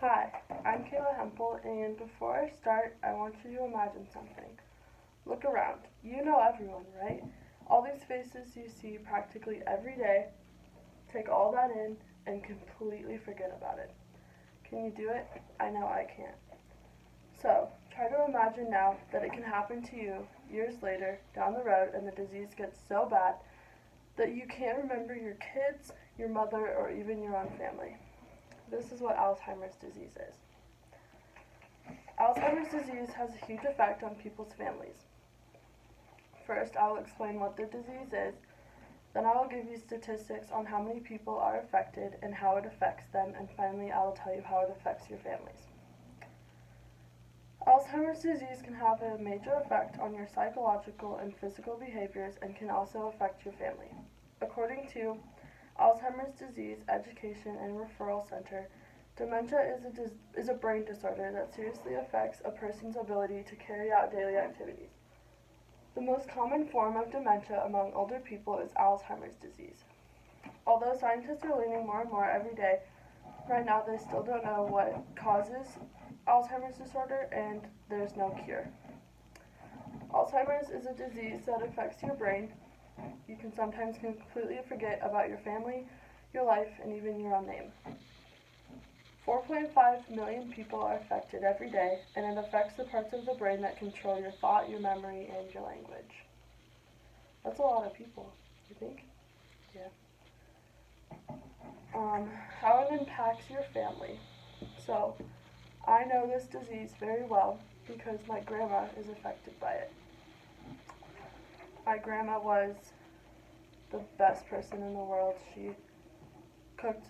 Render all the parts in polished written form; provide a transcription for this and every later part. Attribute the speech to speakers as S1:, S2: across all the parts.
S1: Hi, I'm Kayla Hempel, and before I start, I want you to imagine something. Look around. You know everyone, right? All these faces you see practically every day. Take all that in and completely forget about it. Can you do it? I know I can't. So, try to imagine now that it can happen to you years later down the road and the disease gets so bad that you can't remember your kids, your mother, or even your own family. This is what Alzheimer's disease is. Alzheimer's disease has a huge effect on people's families. First, I'll explain what the disease is, then I will give you statistics on how many people are affected and how it affects them, and finally I will tell you how it affects your families. Alzheimer's disease can have a major effect on your psychological and physical behaviors and can also affect your family. According to Alzheimer's Disease Education and Referral Center, dementia is a brain disorder that seriously affects a person's ability to carry out daily activities. The most common form of dementia among older people is Alzheimer's disease. Although scientists are learning more and more every day, right now they still don't know what causes Alzheimer's disorder, and there's no cure. Alzheimer's is a disease that affects your brain. You can sometimes completely forget about your family, your life, and even your own name. 4.5 million people are affected every day, and it affects the parts of the brain that control your thought, your memory, and your language. That's a lot of people, you think? Yeah. How it impacts your family. So, I know this disease very well because my grandma is affected by it. My grandma was the best person in the world. She cooked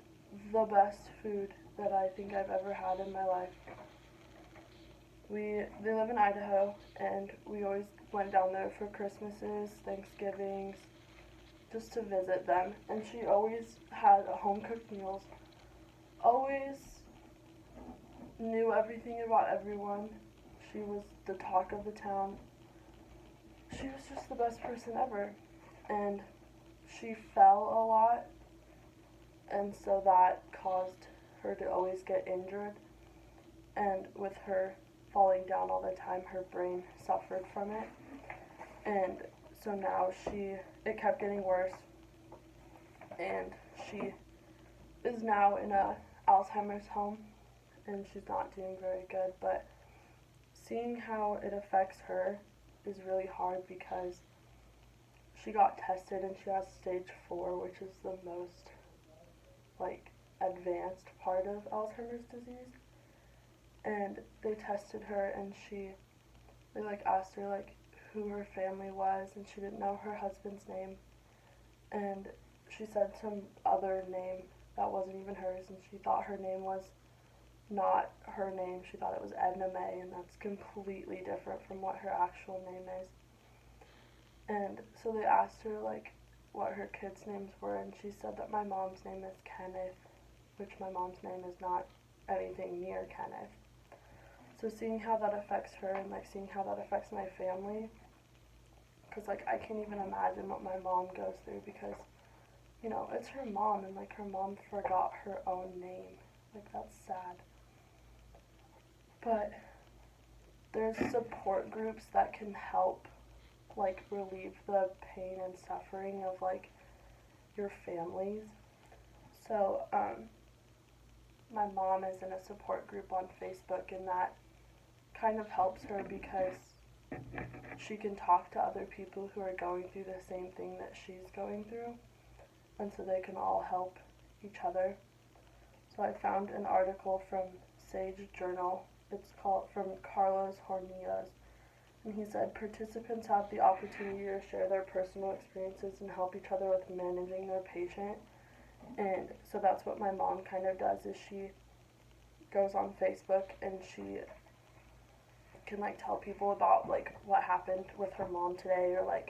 S1: the best food that I think I've ever had in my life. They live in Idaho, and we always went down there for Christmases, Thanksgivings, just to visit them. And she always had home-cooked meals, always knew everything about everyone. She was the talk of the town. She was just the best person ever. And she fell a lot, and so that caused her to always get injured. And with her falling down all the time, her brain suffered from it. And so now it kept getting worse. And she is now in a Alzheimer's home, and she's not doing very good. But seeing how it affects her is really hard because she got tested and she has stage 4, which is the most advanced part of Alzheimer's disease. And they tested her, and they asked her who her family was, and she didn't know her husband's name. And she said some other name that wasn't even hers, and she thought her name was not her name. She thought it was Edna Mae, and that's completely different from what her actual name is. And so they asked her what her kids' names were, and she said that my mom's name is Kenneth, which my mom's name is not anything near Kenneth. So seeing how that affects her and seeing how that affects my family, because I can't even imagine what my mom goes through because, it's her mom, and her mom forgot her own name. That's sad. But there's support groups that can help relieve the pain and suffering of your families. So my mom is in a support group on Facebook, and that kind of helps her because she can talk to other people who are going through the same thing that she's going through, and so they can all help each other. So I found an article from Sage Journal. It's called from Carlos Hornillas, and he said participants have the opportunity to share their personal experiences and help each other with managing their patient. And so that's what my mom kind of does, is she goes on Facebook and she can tell people about what happened with her mom today, or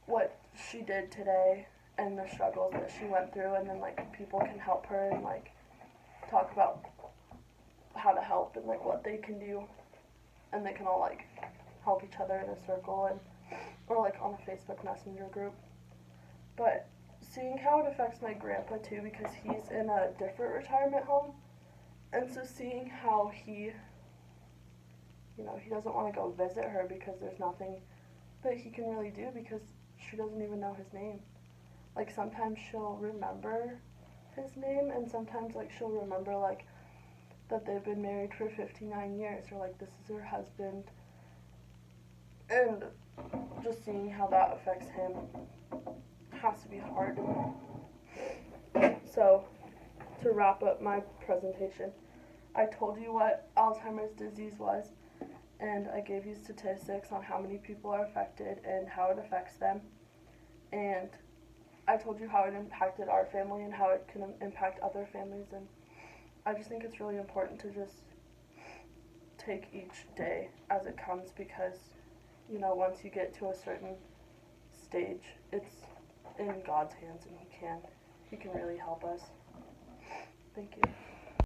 S1: what she did today and the struggles that she went through, and then people can help her and talk about how to help and what they can do, and they can all help each other in a circle or on a Facebook Messenger group. But seeing how it affects my grandpa too, because he's in a different retirement home, And so seeing how he, he doesn't want to go visit her because there's nothing that he can really do because she doesn't even know his name. Like, sometimes she'll remember his name, and sometimes, like, she'll remember, like, that they've been married for 59 years, or, like, this is her husband. And just seeing how that affects him has to be hard. So, to wrap up my presentation, I told you what Alzheimer's disease was, and I gave you statistics on how many people are affected and how it affects them. And I told you how it impacted our family and how it can impact other families. And I just think it's really important to just take each day as it comes because, once you get to a certain stage, it's in God's hands and He can really help us. Thank you.